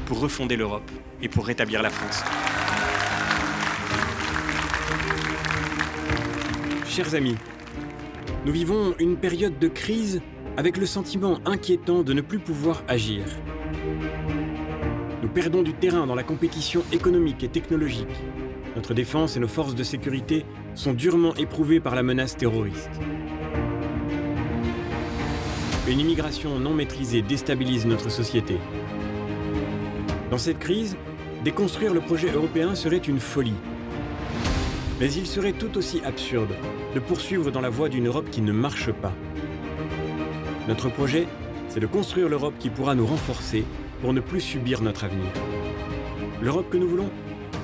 pour refonder l'Europe et pour rétablir la France. Chers amis, nous vivons une période de crise avec le sentiment inquiétant de ne plus pouvoir agir. Nous perdons du terrain dans la compétition économique et technologique. Notre défense et nos forces de sécurité sont durement éprouvées par la menace terroriste. Une immigration non maîtrisée déstabilise notre société. Dans cette crise, déconstruire le projet européen serait une folie. Mais il serait tout aussi absurde de poursuivre dans la voie d'une Europe qui ne marche pas. Notre projet, c'est de construire l'Europe qui pourra nous renforcer pour ne plus subir notre avenir. L'Europe que nous voulons,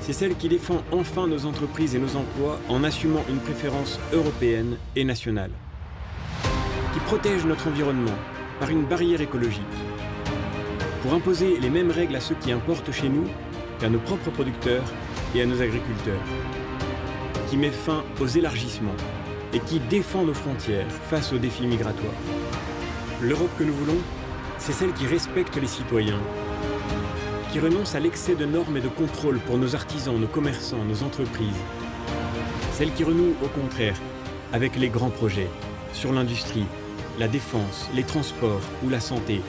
c'est celle qui défend enfin nos entreprises et nos emplois en assumant une préférence européenne et nationale. Qui protège notre environnement par une barrière écologique. Pour imposer les mêmes règles à ceux qui importent chez nous qu'à nos propres producteurs et à nos agriculteurs. Qui met fin aux élargissements et qui défend nos frontières face aux défis migratoires. L'Europe que nous voulons, c'est celle qui respecte les citoyens, qui renonce à l'excès de normes et de contrôles pour nos artisans, nos commerçants, nos entreprises. Celle qui renoue, au contraire, avec les grands projets, sur l'industrie, la défense, les transports ou la santé.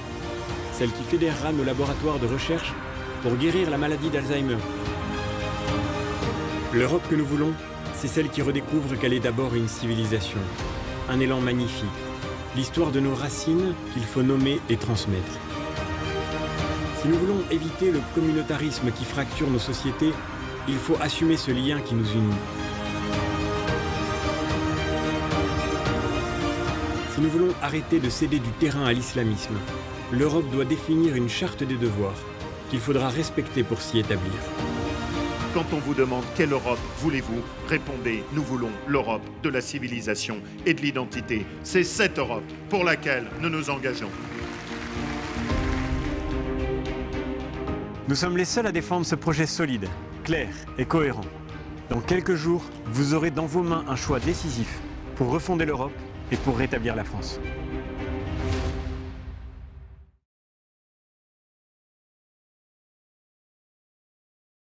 Celle qui fédérera nos laboratoires de recherche pour guérir la maladie d'Alzheimer. L'Europe que nous voulons, c'est celle qui redécouvre qu'elle est d'abord une civilisation, un élan magnifique, l'histoire de nos racines qu'il faut nommer et transmettre. Si nous voulons éviter le communautarisme qui fracture nos sociétés, il faut assumer ce lien qui nous unit. Si nous voulons arrêter de céder du terrain à l'islamisme, l'Europe doit définir une charte des devoirs qu'il faudra respecter pour s'y établir. Quand on vous demande quelle Europe voulez-vous, répondez, nous voulons l'Europe de la civilisation et de l'identité. C'est cette Europe pour laquelle nous nous engageons. Nous sommes les seuls à défendre ce projet solide, clair et cohérent. Dans quelques jours, vous aurez dans vos mains un choix décisif pour refonder l'Europe et pour rétablir la France.